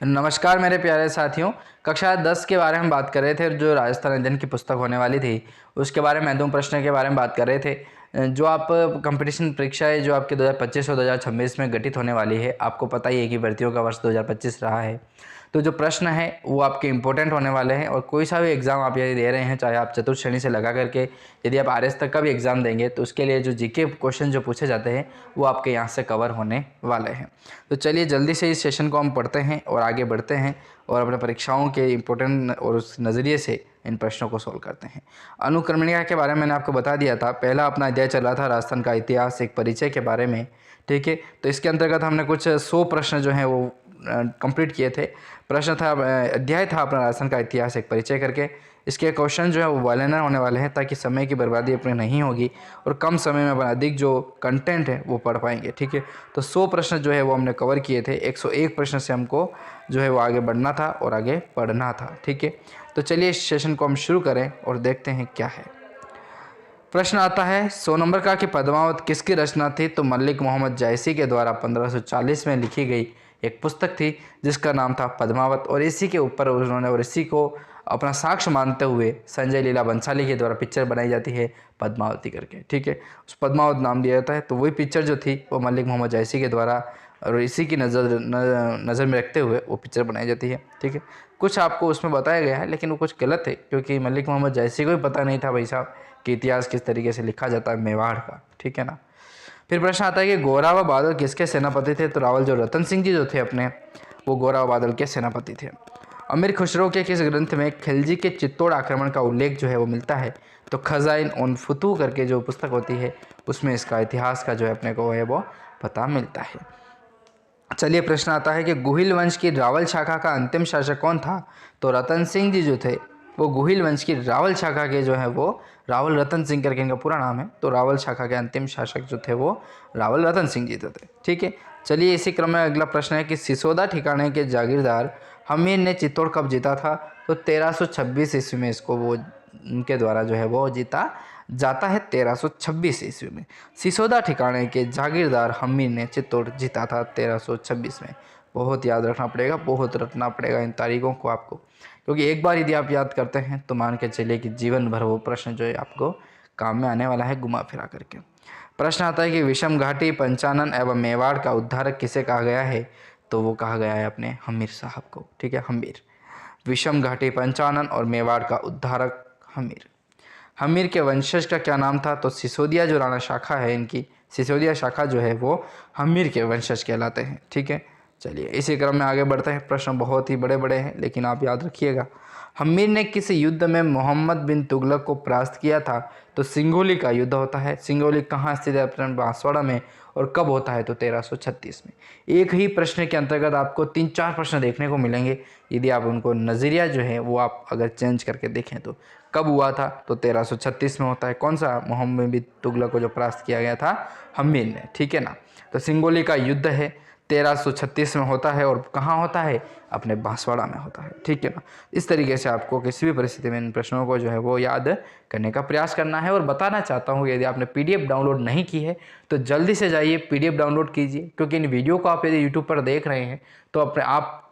नमस्कार मेरे प्यारे साथियों। कक्षा 10 के बारे में बात कर रहे थे, जो राजस्थान अध्ययन की पुस्तक होने वाली थी उसके बारे में महत्वपूर्ण प्रश्न के बारे में बात कर रहे थे। जो आप कंपटीशन परीक्षाएं जो आपके 2025 और 2026 में गठित होने वाली है, आपको पता ही है कि भर्तियों का वर्ष 2025 रहा है। तो जो प्रश्न है वो आपके इंपॉर्टेंट होने वाले हैं और कोई सा भी एग्ज़ाम आप यदि दे रहे हैं, चाहे आप चतुर्थ श्रेणी से लगा करके यदि आप आरएस तक का भी एग्ज़ाम देंगे, तो उसके लिए जो जीके क्वेश्चन जो पूछे जाते हैं वो आपके यहाँ से कवर होने वाले हैं। तो चलिए जल्दी से इस सेशन को हम पढ़ते हैं और आगे बढ़ते हैं और अपने परीक्षाओं के इम्पोर्टेंट और उस नज़रिए से इन प्रश्नों को सोल्व करते हैं। अनुक्रमणिका के बारे में मैंने आपको बता दिया था। पहला अपना अध्याय चल रहा था राजस्थान का इतिहास, एक परिचय के बारे में, ठीक है। तो इसके अंतर्गत हमने कुछ 100 प्रश्न जो हैं वो कंप्लीट किए थे। प्रश्न था, अध्याय था अपना राजस्थान का इतिहास एक परिचय करके। इसके क्वेश्चन जो है वो वालेनर होने वाले हैं, ताकि समय की बर्बादी अपनी नहीं होगी और कम समय में अपन अधिक जो कंटेंट है वो पढ़ पाएंगे, ठीक है। तो 100 प्रश्न जो है वो हमने कवर किए थे। 101 प्रश्न से हमको जो है वो आगे बढ़ना था और आगे पढ़ना था, ठीक है। तो चलिए इस सेशन को हम शुरू करें और देखते हैं क्या है। प्रश्न आता है 100 नंबर का कि पद्मावत किसकी रचना थी? तो मलिक मोहम्मद जायसी के द्वारा 1540 में लिखी गई एक पुस्तक थी जिसका नाम था पद्मावत, और इसी के ऊपर उन्होंने और इसी को अपना साक्ष्य मानते हुए संजय लीला बंसाली के द्वारा पिक्चर बनाई जाती है पद्मावती करके, ठीक है। उस पद्मावत नाम दिया जाता है। तो वही पिक्चर जो थी वो मलिक मोहम्मद जायसी के द्वारा और इसी की नज़र में रखते हुए वो पिक्चर बनाई जाती है, ठीक है। कुछ आपको उसमें बताया गया है लेकिन वो कुछ गलत है, क्योंकि मलिक मोहम्मद जायसी को भी पता नहीं था भाई साहब कि इतिहास किस तरीके से लिखा जाता है मेवाड़ का, ठीक है ना। फिर प्रश्न आता है कि गोरा व बादल किसके सेनापति थे? तो रावल जो रतन सिंह जी जो थे अपने, वो गोरा व बादल के सेनापति थे। अमीर खुसरो के किस ग्रंथ में खिलजी के चित्तौड़ आक्रमण का उल्लेख जो है वो मिलता है? तो खजाइन उन फुतू करके जो पुस्तक होती है उसमें इसका इतिहास का जो है अपने को है वो पता मिलता है। चलिए प्रश्न आता है कि गुहिल वंश की रावल शाखा का अंतिम शासक कौन था? तो रतन सिंह जी जो थे वो गुहिल वंश की रावल शाखा के जो है वो रावल रतन सिंह करके इनका पूरा नाम है। तो रावल शाखा के अंतिम शासक जो थे वो रावल रतन सिंह जी थे, ठीक है। चलिए इसी क्रम में अगला प्रश्न है कि सिसोदा ठिकाने के जागीरदार हमीर ने चित्तौड़ कब जीता था? तो 1326 ईस्वी में इसको वो उनके द्वारा जो है वो जीता जाता है 1326 ईस्वी में। सिसोदा ठिकाने के जागीरदार हमीर ने चित्तौड़ जीता था 1326 में। बहुत याद रखना पड़ेगा, बहुत रखना पड़ेगा इन तारीखों को आपको, क्योंकि एक बार यदि आप याद करते हैं तो मान के चलिए कि जीवन भर वो प्रश्न जो है आपको काम में आने वाला है घुमा फिरा करके। प्रश्न आता है कि विषम घाटी, पंचानन एवं मेवाड़ का उद्धारक किसे कहा गया है? तो वो कहा गया है अपने हमीर साहब को, ठीक है, हमीर। विषम घाटी, पंचानन और मेवाड़ का उद्धारक हमीर। हमीर के वंशज का क्या नाम था? तो सिसोदिया जो राणा शाखा है इनकी, सिसोदिया शाखा जो है वो हमीर के वंशज कहलाते हैं, ठीक है। चलिए इसी क्रम में आगे बढ़ते हैं। प्रश्न बहुत ही बड़े बड़े हैं लेकिन आप याद रखिएगा। हमीर ने किस युद्ध में मोहम्मद बिन तुगलक को परास्त किया था? तो सिंगोली का युद्ध होता है। सिंगोली कहाँ स्थित है? अपने बांसवाड़ा में। और कब होता है? तो 1336 में। एक ही प्रश्न के अंतर्गत आपको 3-4 प्रश्न देखने को मिलेंगे यदि आप उनको नज़रिया जो है वो आप अगर चेंज करके देखें तो। कब हुआ था? तो 1336 में होता है। कौन सा? मोहम्मद बिन तुगलक को जो परास्त किया गया था हमीर ने, ठीक है ना। तो सिंगोली का युद्ध है 1336 में होता है और कहाँ होता है? अपने बांसवाड़ा में होता है, ठीक है ना। इस तरीके से आपको किसी भी परिस्थिति में इन प्रश्नों को जो है वो याद करने का प्रयास करना है। और बताना चाहता हूँ यदि आपने पीडीएफ डाउनलोड नहीं की है तो जल्दी से जाइए पीडीएफ डाउनलोड कीजिए, क्योंकि इन वीडियो को आप यदि यूट्यूब पर देख रहे हैं तो अपने आप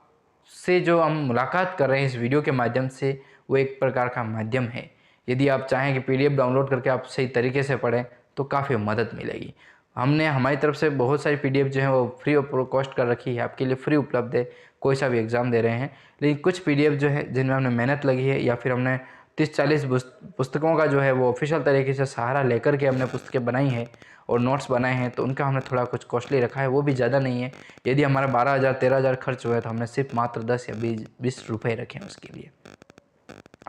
से जो हम मुलाकात कर रहे हैं इस वीडियो के माध्यम से, वो एक प्रकार का माध्यम है। यदि आप चाहें कि पीडीएफ डाउनलोड करके आप सही तरीके से पढ़ें तो काफ़ी मदद मिलेगी। हमने हमारी तरफ से बहुत सारी पीडीएफ जो है वो फ्री ऑफ कॉस्ट कर रखी है, आपके लिए फ्री उपलब्ध है, कोई सा भी एग्ज़ाम दे रहे हैं। लेकिन कुछ पीडीएफ जो है जिनमें हमने मेहनत लगी है या फिर हमने 30-40 पुस्तकों का जो है वो ऑफिशियल तरीके से सहारा लेकर के हमने पुस्तकें बनाई हैं और नोट्स बनाए हैं, तो उनका हमने थोड़ा कुछ कॉस्टली रखा है, वो भी ज़्यादा नहीं है। यदि हमारा 12,000-13,000 खर्च हुआ है तो हमने सिर्फ मात्र 10 या 20 रुपये रखे हैं उसके लिए।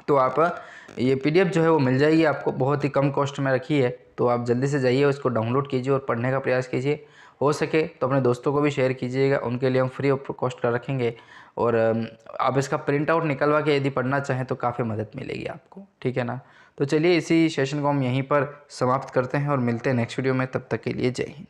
तो आप ये पीडीएफ जो है वो मिल जाएगी आपको, बहुत ही कम कॉस्ट में रखी है। तो आप जल्दी से जाइए उसको डाउनलोड कीजिए और पढ़ने का प्रयास कीजिए। हो सके तो अपने दोस्तों को भी शेयर कीजिएगा, उनके लिए हम फ्री ऑफ कॉस्ट का रखेंगे। और आप इसका प्रिंट आउट निकलवा के यदि पढ़ना चाहें तो काफ़ी मदद मिलेगी आपको, ठीक है ना। तो चलिए इसी सेशन को हम यहीं पर समाप्त करते हैं और मिलते हैं नेक्स्ट वीडियो में। तब तक के लिए जय हिंद।